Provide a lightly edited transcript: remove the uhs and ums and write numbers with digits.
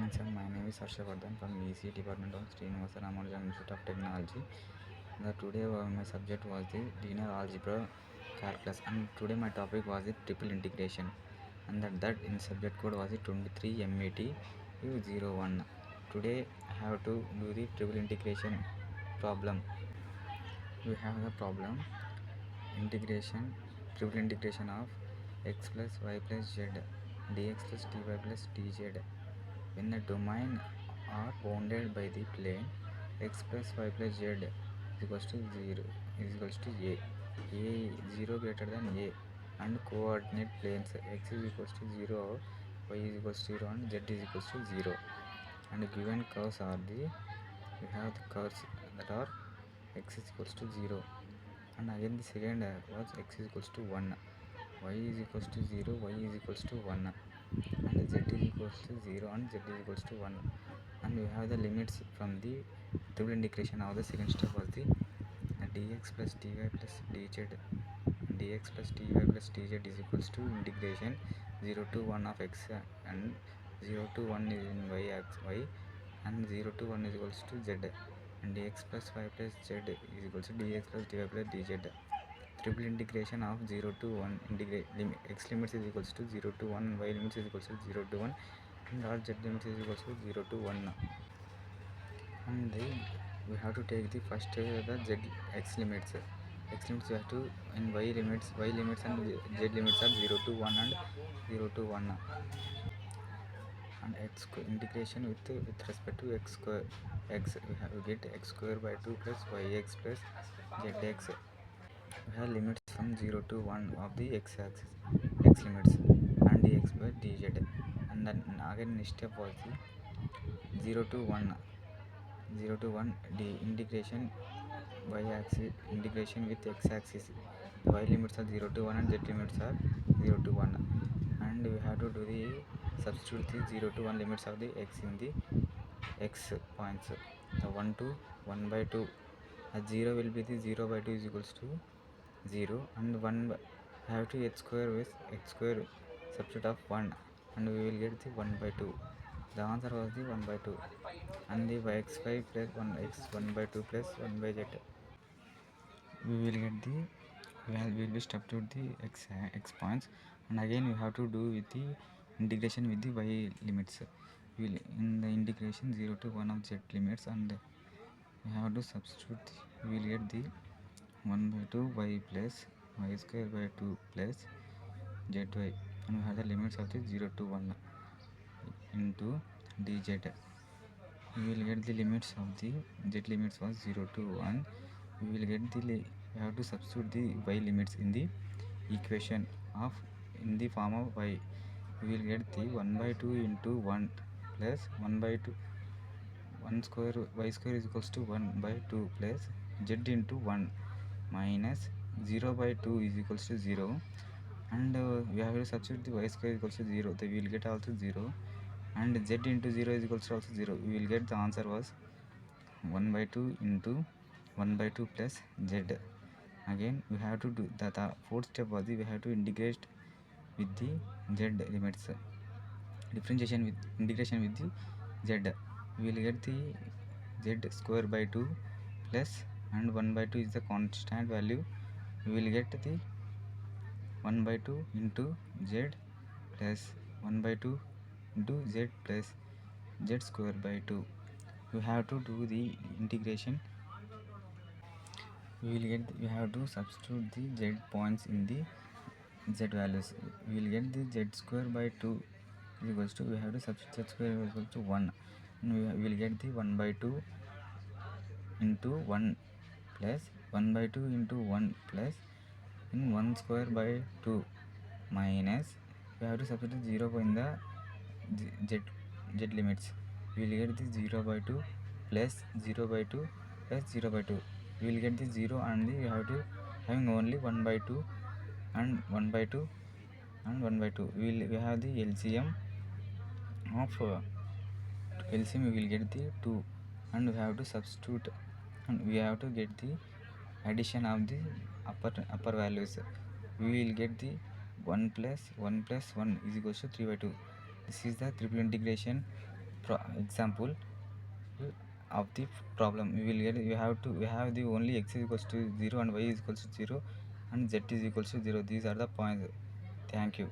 morning, sir. My name is Harshavardhan from EC Department of Srinivasa Ramanujan Institute of Technology. Today my subject was the linear algebra calculus, and today my topic was the triple integration, and that in subject code was the 23 MET U01. Today I have to do the triple integration problem. We have the problem integration triple integration of x plus y plus z dx plus dy plus dz when the domain are bounded by the plane x plus y plus z is equals to 0 is equals to a 0 greater than a, and coordinate planes x is equals to 0, y is equals to 0 and z is equals to 0, and given curves are the we have the curves that are x is equals to 0, and again the second was x is equals to 1, y is equals to 0, y is equals to 1, and z is equals to 0 and z is equals to 1, and we have the limits from the triple integration of the second step was the dx plus dy plus dz dx plus dy plus dz is equals to integration 0 to 1 of x and 0 to 1 is in y and 0 to 1 is equals to z, and dx plus y plus z is equals to dx plus dy plus dz. Triple integration of 0 to 1 x limits is equals to 0 to 1, y limits is equals to 0 to 1, and our z limits is equals to 0 to 1, and we have to take the first the z x limits we have to in y limits and z limits are 0 to 1 and 0 to 1, and x integration with respect to x square x we have to get x square by 2 plus yx plus zx. We have limits from 0 to 1 of the x axis x limits and dx by dz, and then again next step was the 0 to 1 the integration y axis integration with x axis. The y limits are 0 to 1 and z limits are 0 to 1, and we have to do the substitute the 0 to 1 limits of the x in the x points, the 1 to 1 by 2, 0 will be the 0 by 2 is equals to 0, and 1 have to x square with x square substitute of 1, and we will get the 1 by 2. The answer was the 1 by 2, and the x5 plus 1 x 1 by 2 plus 1 by z. We will get the we will substitute the x points, and again we have to do with the integration with the y limits. We will in the integration 0 to 1 of z limits, and we have to substitute. We will get the 1 by 2 y plus y square by 2 plus zy, and we have the limits of the 0 to 1 into dz. We will get the limits of the z limits was 0 to 1. We will get the we have to substitute the y limits in the equation of in the form of y. We will get the 1 by 2 into 1 plus 1 by 2 1 square y square is equals to 1 by 2 plus z into 1 minus 0 by 2 is equals to 0, and we have to substitute the y square is equals to 0. Then we will get also 0, and z into 0 is equals to also 0. We will get the answer was 1 by 2 into 1 by 2 plus z. Again we have to do the fourth step was we have to integrate with the z limits, differentiation with integration with the z. We will get the z square by 2 plus, and 1 by 2 is the constant value. We will get the 1 by 2 into z plus 1 by 2 into z plus z square by 2. You have to do the integration. We have to substitute the z points in the z values. We will get the z square by 2 is equals to, we have to substitute z square is equal to 1, and we will get the 1 by 2 into 1 plus 1 by 2 into 1 plus in 1 square by 2 minus, we have to substitute 0 in the z limits. We will get the 0 by 2 plus 0 by 2 plus 0 by 2. We will get the 0, and we have to having only 1 by 2 and 1 by 2 and 1 by 2. We have the LCM of LCM. We will get the 2, and we have to substitute, and we have to get the addition of the upper values. We will get the 1 plus 1 plus 1 is equals to 3 by 2. This is the triple integration example of the problem. We have the only x is equals to 0 and y is equals to 0 and z is equals to 0. These are the points. Thank you.